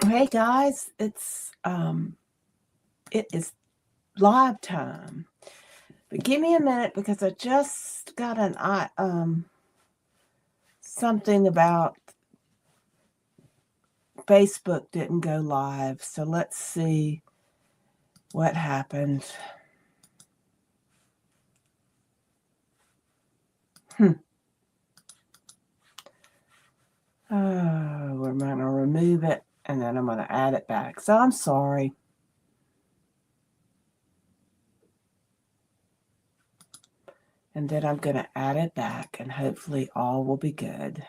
Hey guys, it is live time. But give me a minute because I just got an something about Facebook didn't go live. So let's see what happened. Hmm. We're going to remove it and then I'm going to add it back. So I'm sorry. And then I'm going to add it back and hopefully all will be good.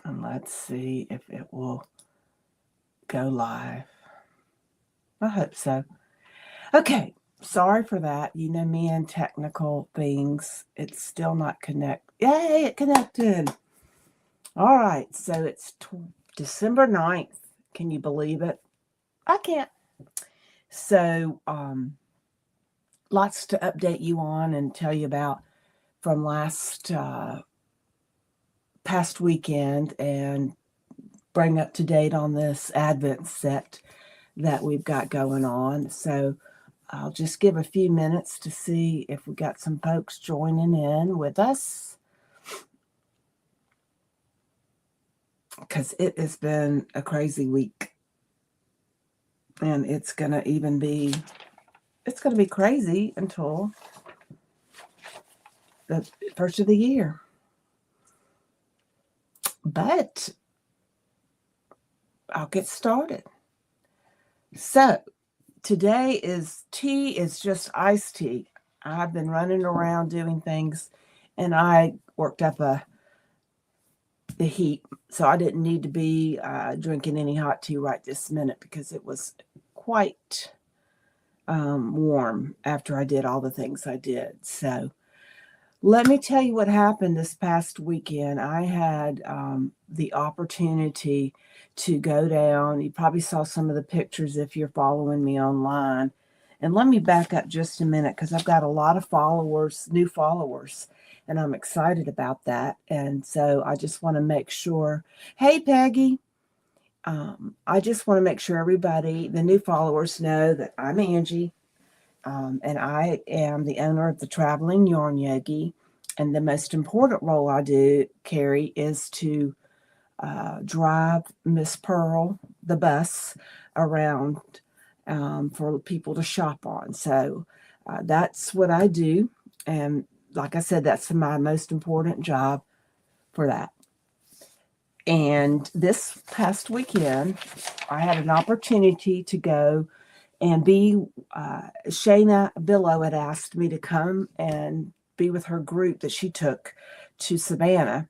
And let's see if it will go live. I hope so. Okay, sorry for that. You know me and technical things. It's still not connect. Yay, it connected. All right, so it's December 9th. Can you believe it? I can't. So, lots to update you on and tell you about from last past weekend and bring up to date on this Advent set that we've got going on. So, I'll just give a few minutes to see if we got some folks joining in with us because it has been a crazy week and it's going to be crazy until the first of the year. But I'll get started. So, today is tea is just iced tea. I've been running around doing things and I worked up the heat, so I didn't need to be drinking any hot tea right this minute because it was quite warm after I did all the things I did. So let me tell you what happened this past weekend. I had the opportunity to go down. You probably saw some of the pictures if you're following me online. And let me back up just a minute because I've got a lot of followers, new followers, and I'm excited about that. And so I just want to make sure. Hey, Peggy. I just want to make sure everybody, the new followers, know that I'm Angie, and I am the owner of the Traveling Yarn Yogi. And the most important role I do carry is to drive Miss Pearl, the bus, around for people to shop on. So that's what I do. And like I said, that's my most important job for that. And this past weekend, I had an opportunity to go and be. Shayna Billow had asked me to come and be with her group that she took to Savannah,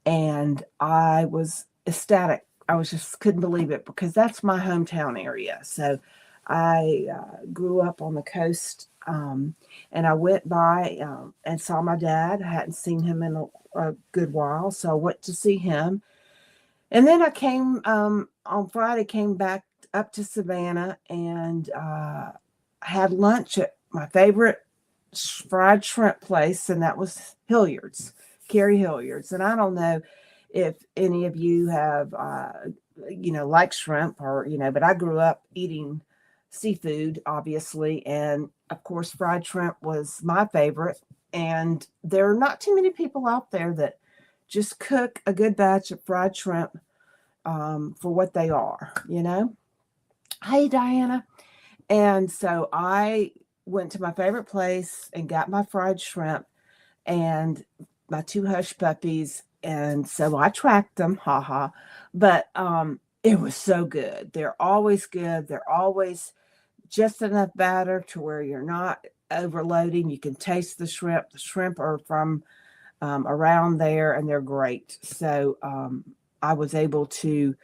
and I was ecstatic. I was just couldn't believe it because that's my hometown area. So I grew up on the coast, and I went by and saw my dad. I hadn't seen him in a good while, so I went to see him. And then I came on Friday, came back up to Savannah and had lunch at my favorite fried shrimp place, and that was Hilliard's, Carrie Hilliard's. And I don't know if any of you have, like shrimp or, but I grew up eating seafood, obviously. And of course, fried shrimp was my favorite. And there are not too many people out there that just cook a good batch of fried shrimp for what they are. Hey, Diana. And so I went to my favorite place and got my fried shrimp and my two hush puppies. And so I tracked them, haha. But it was so good. They're always good. They're always just enough batter to where you're not overloading. You can taste the shrimp. The shrimp are from around there and they're great. So I was able to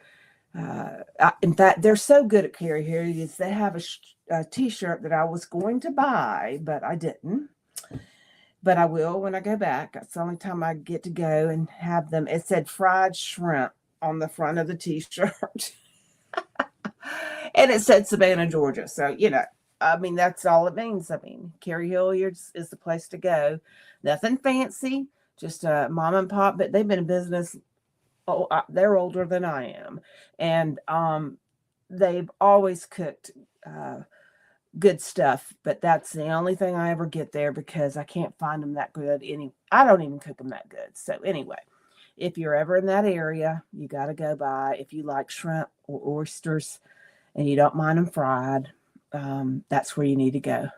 in fact, they're so good at Carrie Harriet's. They have a T-shirt that I was going to buy, but I didn't. But I will when I go back. That's the only time I get to go and have them. It said fried shrimp on the front of the T-shirt, and it said Savannah, Georgia. So I mean, that's all it means. I mean, Carrie Hilliard's is the place to go. Nothing fancy, just a mom and pop, but they've been in business. Oh, they're older than I am, and they've always cooked good stuff. But that's the only thing I ever get there because I can't find them that good. I don't even cook them that good. So anyway, if you're ever in that area, you got to go by. If you like shrimp or oysters and you don't mind them fried, that's where you need to go.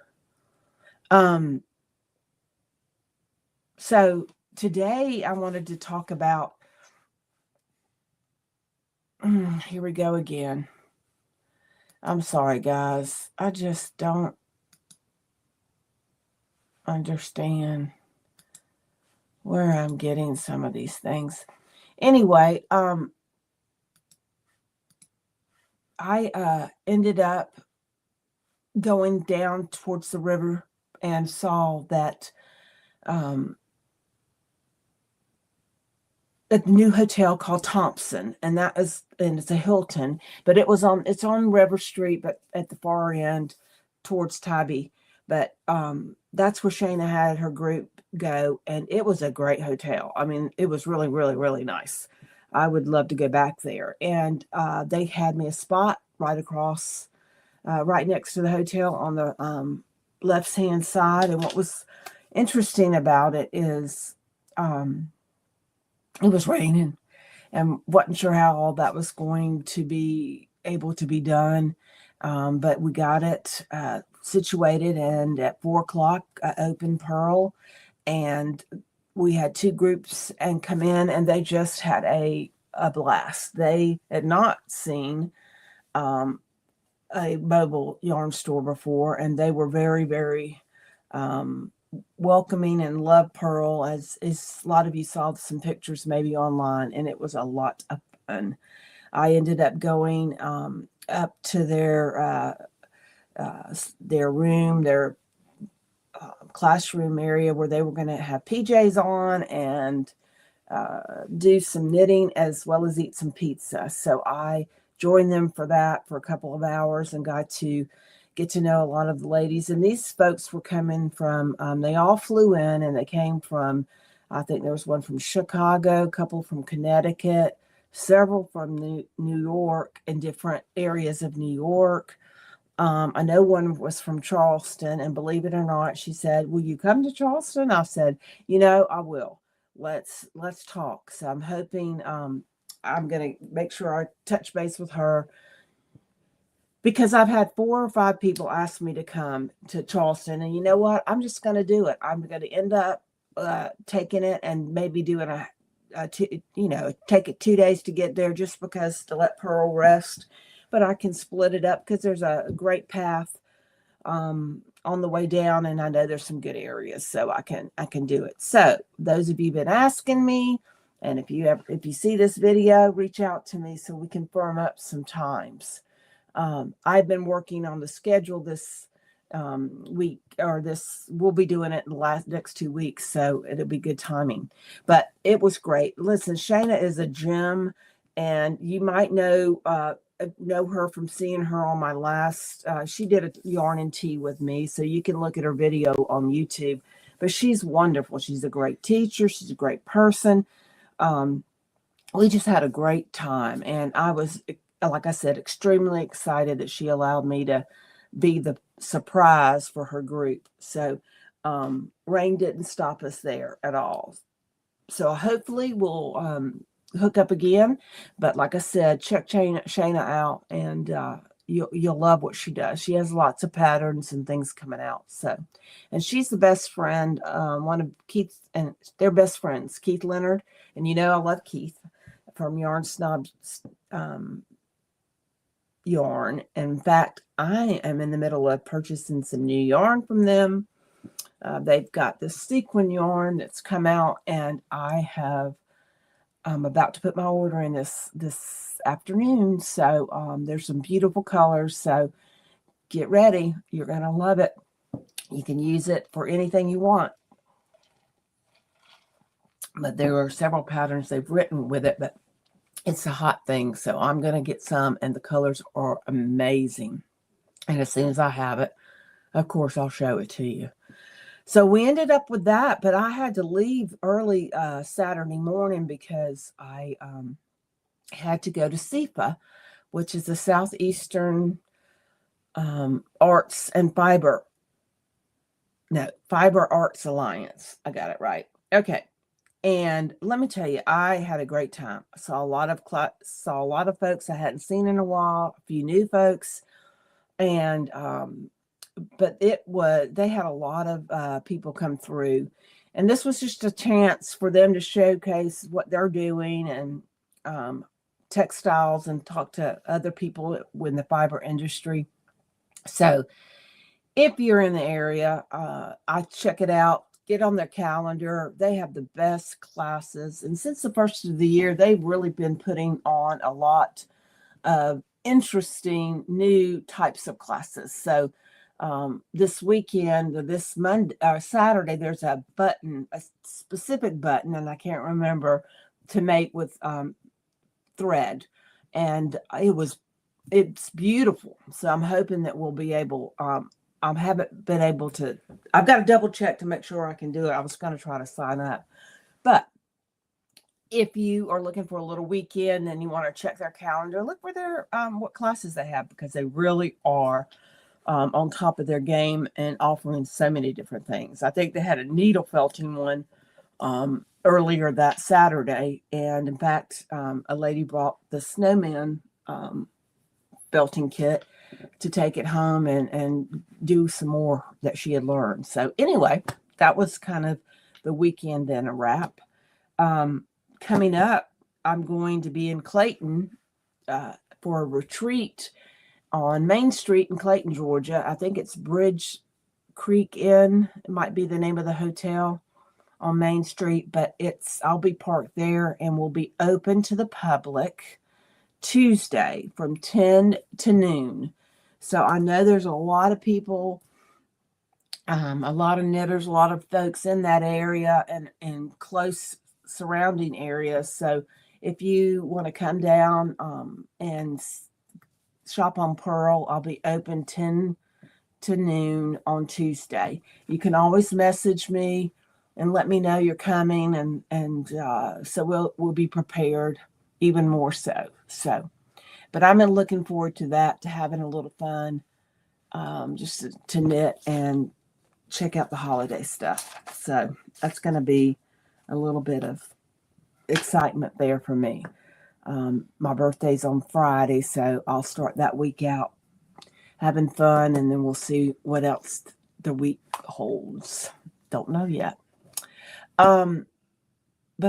So today I wanted to talk about, here we go again. I'm sorry, guys. I just don't understand where I'm getting some of these things. Anyway, I ended up going down towards the river and saw that at the new hotel called Thompson, and it's a Hilton, but it's on River Street, but at the far end towards Tybee. But that's where Shayna had her group go, and it was a great hotel. I mean, it was really, really, really nice. I would love to go back there. And they had me a spot right across, right next to the hotel on the left-hand side. And what was interesting about it is it was raining and wasn't sure how all that was going to be able to be done. But we got it situated, and at 4:00, I opened Pearl, and we had 2 groups and come in, and they just had a blast. They had not seen a mobile yarn store before, and they were very, very welcoming and loved Pearl, as a lot of you saw some pictures maybe online, and it was a lot of fun. I ended up going up to their room, their classroom area where they were going to have PJs on and do some knitting as well as eat some pizza. So I joined them for that for a couple of hours and got to get to know a lot of the ladies. And these folks were coming from, they all flew in, and they came from, I think there was one from Chicago, a couple from Connecticut, several from New York, in different areas of New York. I know one was from Charleston, and believe it or not, she said, "Will you come to Charleston?" I said, I will. Let's talk. So I'm hoping, I'm going to make sure I touch base with her, because I've had 4 or 5 people ask me to come to Charleston, and you know what? I'm just going to do it. I'm going to end up taking it and maybe doing take it 2 days to get there, just because to let Pearl rest. But I can split it up because there's a great path on the way down, and I know there's some good areas, so I can do it. So those of you been asking me, and if you see this video, reach out to me so we can firm up some times. I've been working on the schedule this week, or we'll be doing it in the next 2 weeks, so it'll be good timing. But it was great. Listen, Shayna is a gem, and you might know her from seeing her on my last, she did a yarn and tea with me, so you can look at her video on YouTube. But she's wonderful. She's a great teacher. She's a great person. We just had a great time, and I was, like I said, extremely excited that she allowed me to be the surprise for her group. So rain didn't stop us there at all. So hopefully we'll hook up again. But like I said, check Shayna out, and you'll love what she does. She has lots of patterns and things coming out. So, and she's the best friend, one of Keith's, and they're best friends, Keith Leonard. And I love Keith from Yarn Snobs Yarn. In fact, I am in the middle of purchasing some new yarn from them. They've got this sequin yarn that's come out, and I'm about to put my order in this afternoon. So there's some beautiful colors. So get ready. You're going to love it. You can use it for anything you want. But there are several patterns they've written with it, but it's a hot thing. So I'm going to get some, and the colors are amazing. And as soon as I have it, of course, I'll show it to you. So we ended up with that, but I had to leave early Saturday morning because I had to go to SEPA, which is the Southeastern Arts and Fiber Arts Alliance. I got it right. Okay. And let me tell you, I had a great time. I saw a lot of folks I hadn't seen in a while, a few new folks, and but they had a lot of people come through, and this was just a chance for them to showcase what they're doing and textiles and talk to other people in the fiber industry. So if you're in the area, I check it out. Get on their calendar. They have the best classes. And since the first of the year, they've really been putting on a lot of interesting new types of classes. So this weekend, this Monday or Saturday, there's a specific button, and I can't remember, to make with thread. And it's beautiful. So I'm hoping that we'll be able, I haven't been able to, I've got to double check to make sure I can do it. I was going to try to sign up. But if you are looking for a little weekend and you want to check their calendar, look for their what classes they have, because they really are on top of their game and offering so many different things. I think they had a needle felting one earlier that Saturday. And in fact, a lady brought the snowman felting kit to take it home and do some more that she had learned. So anyway, that was kind of the weekend and a wrap. Coming up, I'm going to be in Clayton for a retreat on Main Street in Clayton, Georgia. I think it's Bridge Creek Inn. It might be the name of the hotel on Main Street, but I'll be parked there, and will be open to the public Tuesday from 10 to noon. So I know there's a lot of people, a lot of knitters, a lot of folks in that area and close surrounding areas. So if you want to come down and shop on Pearl, I'll be open 10 to noon on Tuesday. You can always message me and let me know you're coming, and so we'll be prepared even more so. But I'm looking forward to that, to having a little fun, just to knit and check out the holiday stuff. So that's going to be a little bit of excitement there for me. My birthday's on Friday, so I'll start that week out having fun, and then we'll see what else the week holds. Don't know yet. But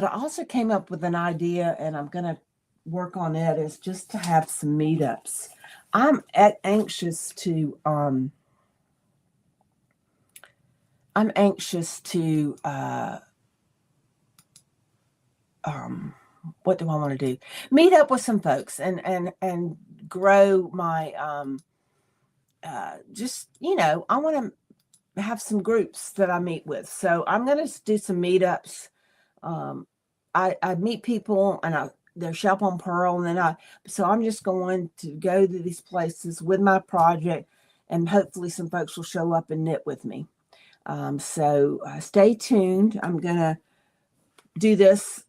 I also came up with an idea, and I'm going to work on it, is just to have some meetups. I'm anxious to what do I want to do? Meet up with some folks and grow my just, I want to have some groups that I meet with. So I'm going to do some meetups. I meet people, and they shop on Pearl, and so I'm just going to go to these places with my project, and hopefully some folks will show up and knit with me. So stay tuned. I'm going to do this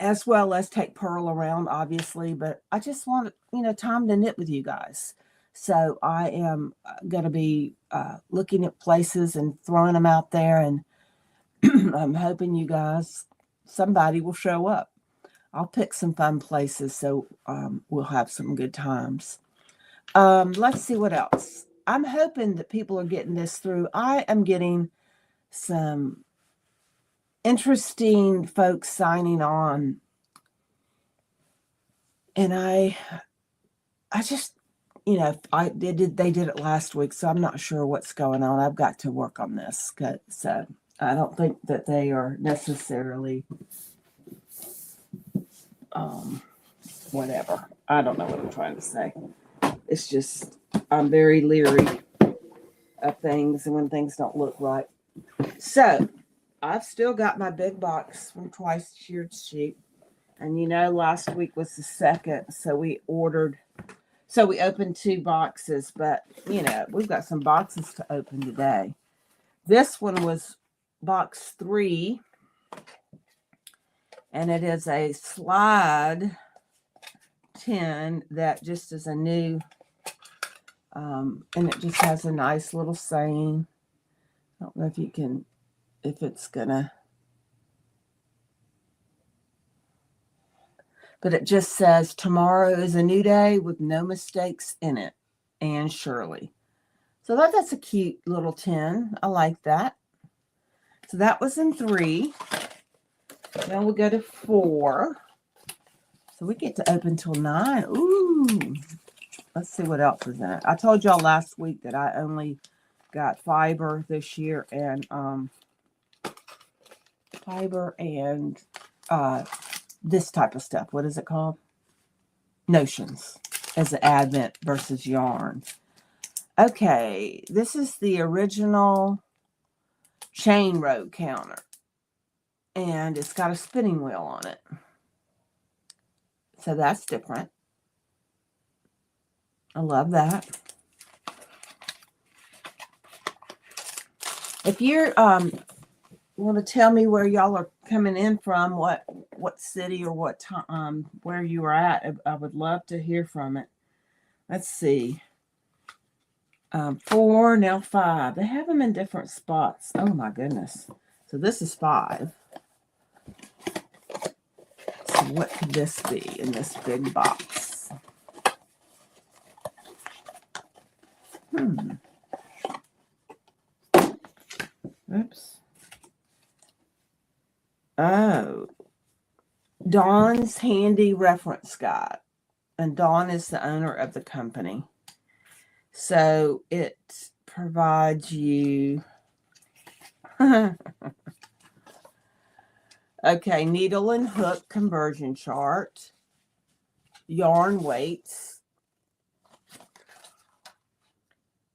as well as take Pearl around, obviously, but I just want, time to knit with you guys. So I am going to be looking at places and throwing them out there, and I'm hoping somebody will show up. I'll pick some fun places, so we'll have some good times. Let's see what else. I'm hoping that people are getting this through. I am getting some interesting folks signing on, and I just, they did it last week, so I'm not sure what's going on. I've got to work on this. So I don't think that they are necessarily whatever. I don't know what I'm trying to say. It's just, I'm very leery of things, and when things don't look right. So I've still got my big box from Twice Sheared Sheep. And last week was the second, so we opened 2 boxes, but we've got some boxes to open today This one was box 3. And it is a slide tin that just is a new, and it just has a nice little saying. I don't know if you can, if it's gonna, but it just says, tomorrow is a new day with no mistakes in it. Anne Shirley. So that's a cute little tin. I like that. So that was in 3. Then we'll go to 4. So we get to open till 9. Ooh. Let's see what else is in it. I told y'all last week that I only got fiber this year and this type of stuff. What is it called? Notions as an advent versus yarn. Okay, this is the original chain road counter. And it's got a spinning wheel on it. So that's different. I love that. If you're want to tell me where y'all are coming in from, what city or what time, where you are at, I would love to hear from it. Let's see. 4, now 5. They have them in different spots. Oh my goodness. So this is 5. So what could this be in this big box? Oops. Oh. Dawn's Handy Reference Guide. And Dawn is the owner of the company. So it provides you... Okay, needle and hook conversion chart, yarn weights,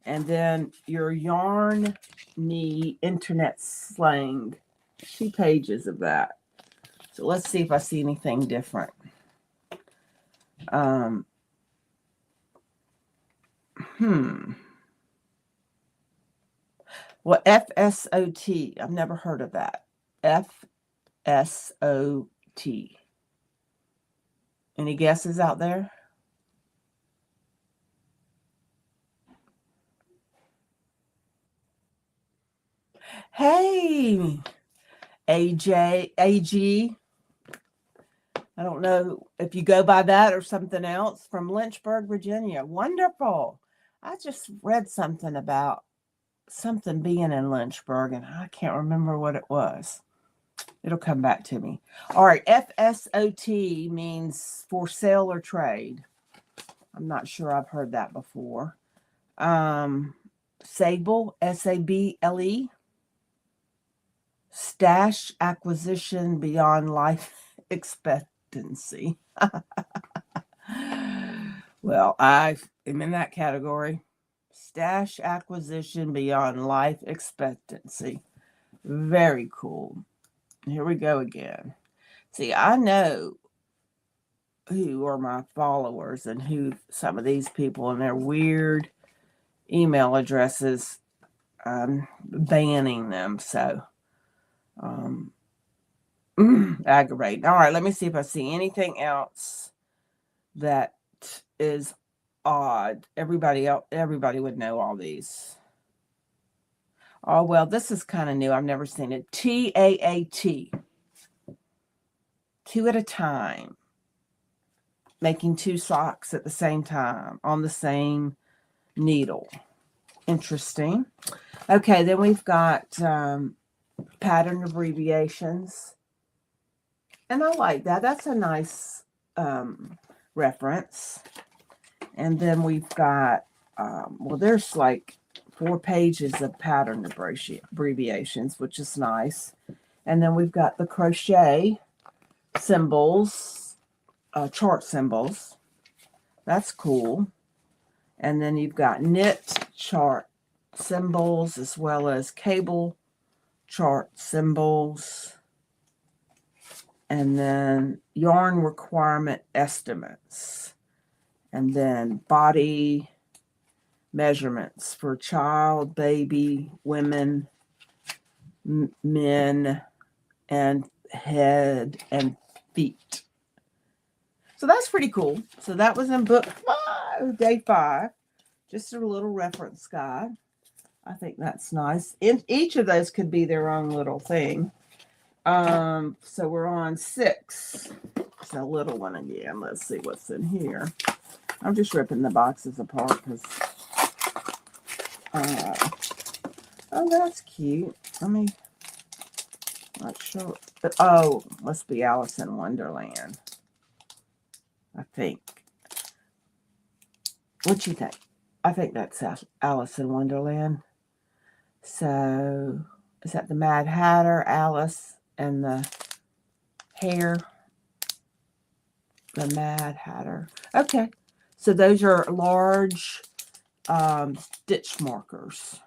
and then your yarn knee internet slang. 2 pages of that. So let's see if I see anything different. Well, FSOT. I've never heard of that. FSOT. Any guesses out there? Hey, AG. I don't know if you go by that or something else, from Lynchburg, Virginia. Wonderful. I just read something about something being in Lynchburg, and I can't remember what it was. It'll come back to me. All right, FSOT means for sale or trade. I'm not sure I've heard that before. Sable, S-A-B-L-E. Stash acquisition beyond life expectancy. Well, I am in that category. Stash acquisition beyond life expectancy. Very cool. Here we go again. See, I know who are my followers and who some of these people and their weird email addresses. I'm banning them, so aggravating. All right, let me see if I see anything else that is odd. Everybody would know all these. Oh, well, this is kind of new. I've never seen it. TAAT. 2 at a time. Making 2 socks at the same time on the same needle. Interesting. Okay, then we've got pattern abbreviations. And I like that. That's a nice reference. And then we've got, well, there's like 4 pages of pattern abbreviations, which is nice. And then we've got the crochet symbols, chart symbols. That's cool. And then you've got knit chart symbols as well as cable chart symbols. And then yarn requirement estimates. And then body measurements for child, baby, women, men and head and feet. So that's pretty cool. So that was in book 5, day 5. Just a little reference guide. I think that's nice. Each of those could be their own little thing. So we're on 6. It's a little one again. Let's see what's in here. I'm just ripping the boxes apart because oh, that's cute. Not sure. But, oh, must be Alice in Wonderland. I think. What you think? I think that's Alice in Wonderland. So, is that the Mad Hatter, Alice, and the hair? The Mad Hatter. Okay. So, those are large stitch markers.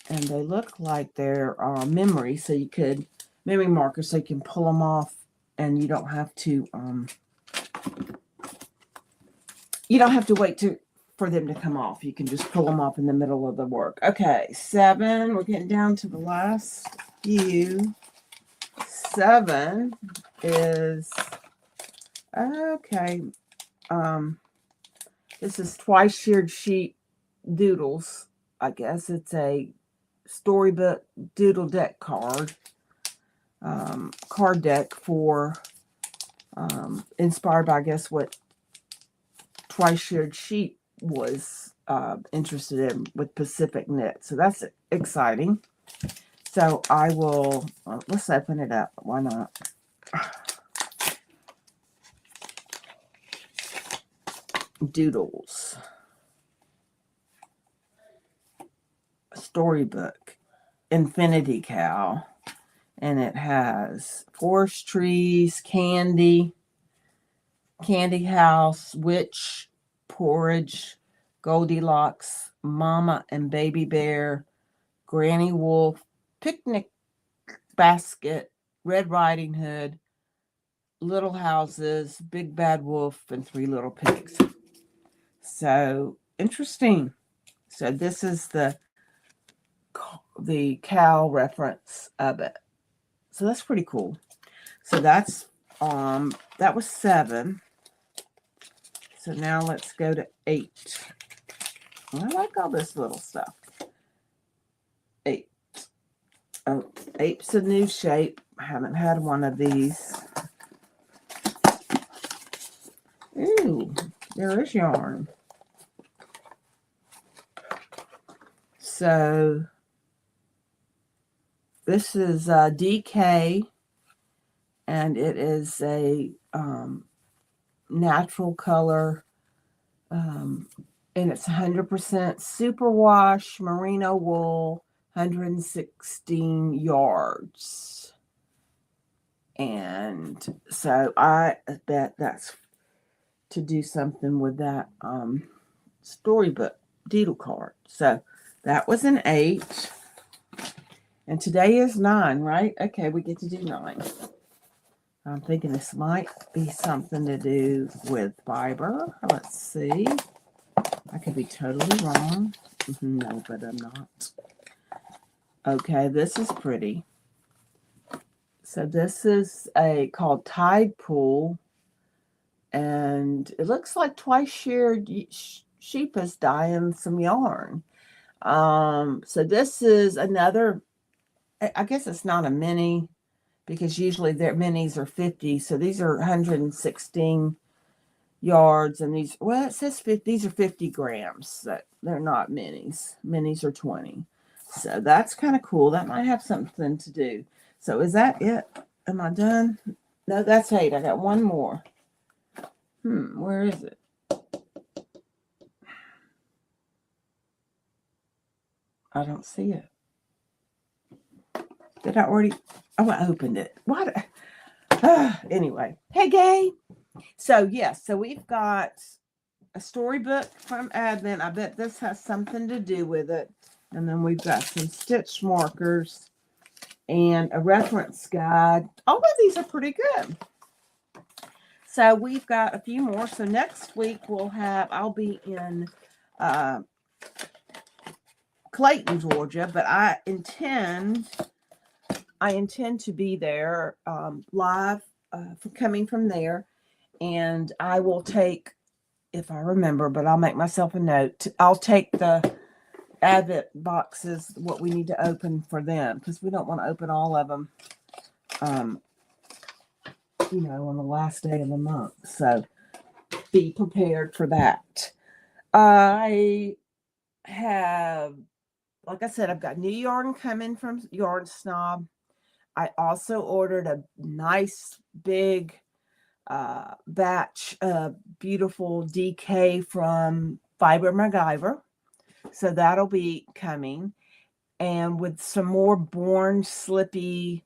And they look like they're memory, so you could, memory markers, so you can pull them off and you don't have to, wait for them to come off. You can just pull them off in the middle of the work. Okay, 7. We're getting down to the last few. 7 is, okay, this is Twice Sheared Sheep Doodles. I guess it's a storybook doodle deck card deck for inspired by, I guess, what Twice Sheared Sheep was interested in with Pacific Knit. So that's exciting. So I will, let's open it up. Why not? Doodles. Storybook. Infinity Cow. And it has forest trees, candy house, witch, porridge, Goldilocks, mama and baby bear, granny wolf, picnic basket, Red Riding Hood, little houses, big bad wolf, and 3 little pigs. So interesting. So this is the cow reference of it. So that's pretty cool. So that's that was 7. So now let's go to 8. I like all this little stuff. 8. Oh, 8's a new shape. I haven't had one of these. Ooh, there is yarn. So this is DK, and it is a natural color, and it's 100% superwash merino wool, 116 yards. And so I bet that's to do something with that storybook doodle card. So that was an 8. And today is 9, right? Okay, we get to do 9. I'm thinking this might be something to do with fiber. Let's see. I could be totally wrong. No, but I'm not. Okay, this is pretty. So this is called Tide Pool. And it looks like Twice Sheared Sheep is dyeing some yarn. So this is another, I guess it's not a mini, because usually their minis are 50. So these are 116 yards, and these, well, it says 50, these are 50 grams. So they're not minis. Minis are 20. So that's kind of cool. That might have something to do. So is that it? Am I done? No, that's 8. I got one more. Where is it? I don't see it. Did I already? Oh, I opened it. What? Anyway. Hey, Gay. So, yes. So, we've got a storybook from Advent. I bet this has something to do with it. And then we've got some stitch markers and a reference guide. All of these are pretty good. So, we've got a few more. So, next week I'll be in Clayton, Georgia, but I intend to be there live for coming from there, and I will take, if I remember, but I'll make myself a note. I'll take the Advent boxes, what we need to open for them, because we don't want to open all of them, on the last day of the month. So be prepared for that. I have, like I said, I've got new yarn coming from Yarn Snob. I also ordered a nice big batch of beautiful DK from Fiber MacGyver. So that'll be coming. And with some more Born Slippy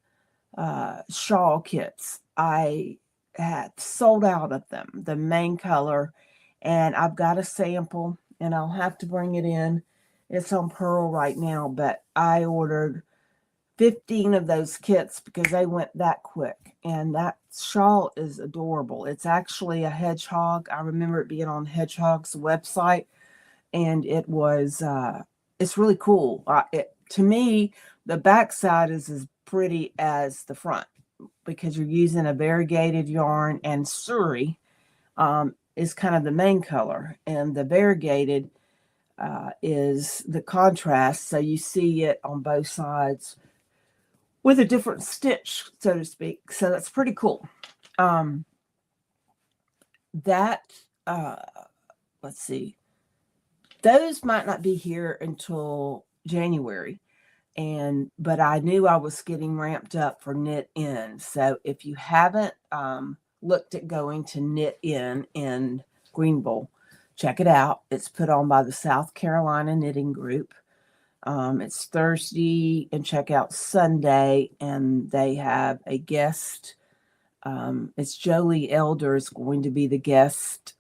shawl kits. I had sold out of them, the main color. And I've got a sample, and I'll have to bring it in. It's on Pearl right now, but I ordered 15 of those kits because they went that quick. And that shawl is adorable. It's actually a hedgehog. I remember it being on Hedgehog's website, and it was, it's really cool. To me, the backside is as pretty as the front because you're using a variegated yarn, and Surrey is kind of the main color, and the variegated is the contrast. So you see it on both sides with a different stitch, so to speak. So that's pretty cool. Let's see. Those might not be here until January. But I knew I was getting ramped up for Knit In. So if you haven't looked at going to Knit in Greenville, check it out. It's put on by the South Carolina Knitting Group. It's Thursday, and check out Sunday, and they have a guest. It's Jolie Elder is going to be the guest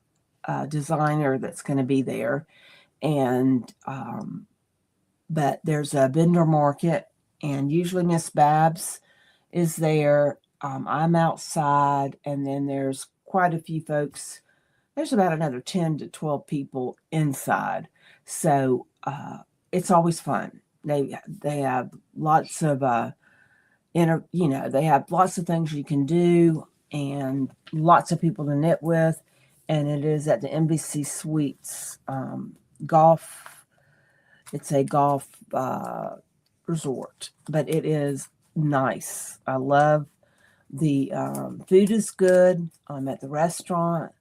designer that's going to be there. And but there's a vendor market, and usually Miss Babs is there. I'm outside, and then there's quite a few folks. There's about another 10 to 12 people inside. So it's always fun. They have lots of they have lots of things you can do, and lots of people to knit with. And it is at the NBC Suites golf. It's a golf resort, but it is nice. I love the food is good. I'm at the restaurant,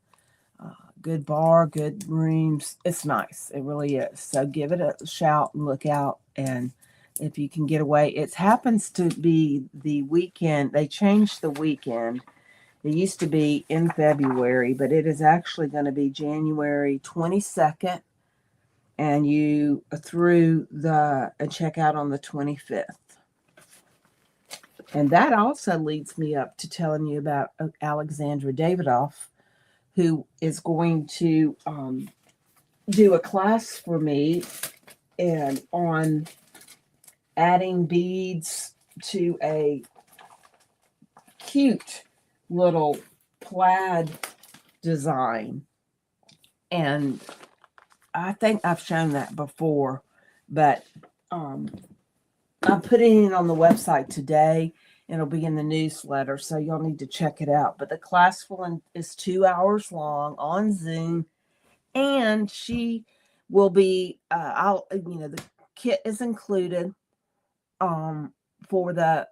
good bar, good rooms. It's nice. It really is. So give it a shout and look out. And if you can get away, it happens to be the weekend. They changed the weekend. It used to be in February, but it is actually going to be January 22nd. And you check out on the 25th. And that also leads me up to telling you about Alexandra Davidoff, who is going to do a class for me and on adding beads to a cute little plaid design. And I think I've shown that before, but I'm putting it on the website today. It'll be in the newsletter, so you'll need to check it out. But the class is 2 hours long on Zoom, and she will be. The kit is included for the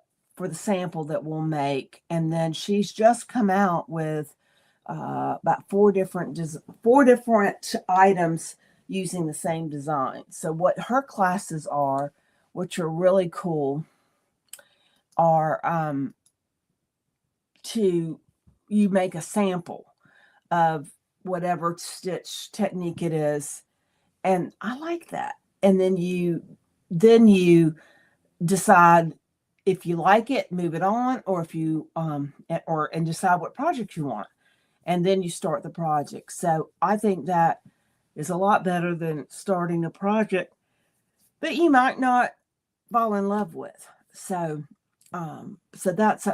sample that we'll make, and then she's just come out with about four different items using the same design. So what her classes are, which are really cool, are you make a sample of whatever stitch technique it is. And I like that. And then you decide if you like it, move it on, or if you and decide what project you want. And then you start the project. So I think that is a lot better than starting a project that you might not fall in love with. So that's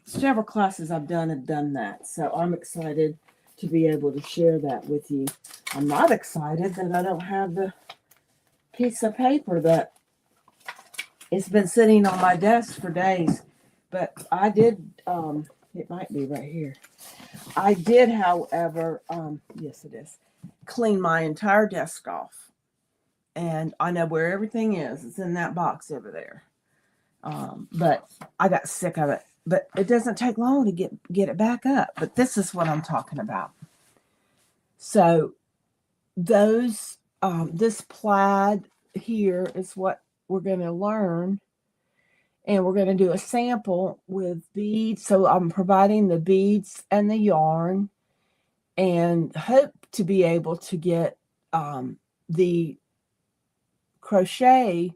several classes I've done have done that. So I'm excited to be able to share that with you. I'm not excited that I don't have the piece of paper that it's been sitting on my desk for days. But I did, it might be right here. I did, however, yes, it is, clean my entire desk off. And I know where everything is. It's in that box over there. But I got sick of it. But it doesn't take long to get it back up. But this is what I'm talking about. So those, this plaid here is what we're going to learn. And we're going to do a sample with beads. So I'm providing the beads and the yarn, and hope to be able to get the crochet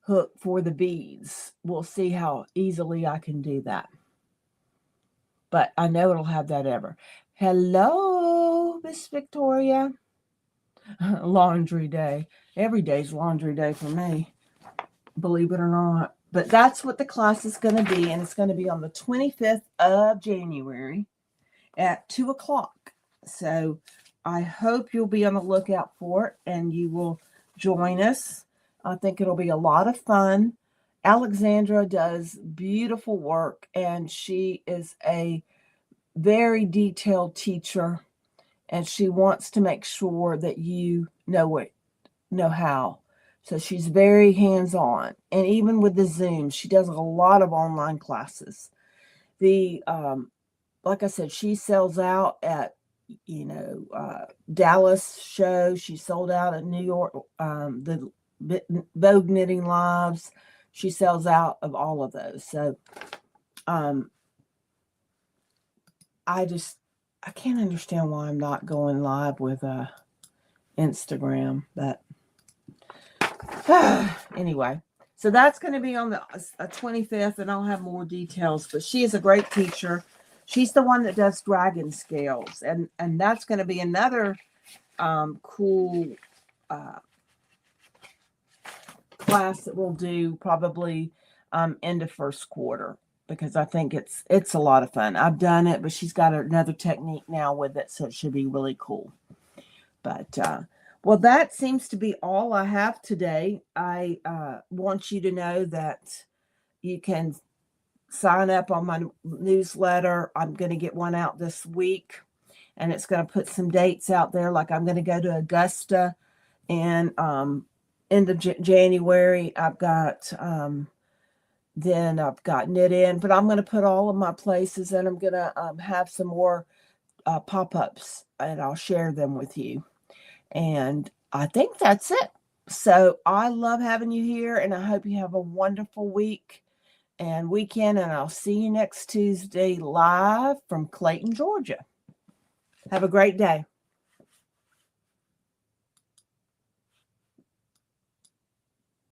hook for the beads. We'll see how easily I can do that. But I know it'll have that ever. Hello, Miss Victoria. Laundry day. Every day's laundry day for me, believe it or not. But that's what the class is going to be. And it's going to be on the 25th of January at 2 o'clock. So I hope you'll be on the lookout for it and you will join us. I think it'll be a lot of fun. Alexandra does beautiful work, and she is a very detailed teacher, and she wants to make sure that you know how. So she's very hands-on. And even with the Zoom, she does a lot of online classes. The like I said, she sells out at Dallas show. She sold out at New York, the Vogue Knitting Lives. She sells out of all of those. So I can't understand why I'm not going live with Instagram. But anyway, so that's going to be on the 25th, and I'll have more details. But she is a great teacher. She's the one that does dragon scales, and that's going to be another cool class that we'll do probably end of first quarter, because I think it's a lot of fun. I've done it, but she's got another technique now with it, so it should be really cool. But well, that seems to be all I have today. I want you to know that you can sign up on my newsletter. I'm going to get one out this week, and it's going to put some dates out there. Like I'm going to go to Augusta and end of January. I've got then I've got Knit In, but I'm going to put all of my places, and I'm going to have some more pop-ups, and I'll share them with you. And I think that's it. So I love having you here, and I hope you have a wonderful week and weekend, and I'll see you next Tuesday live from Clayton, Georgia. Have a great day.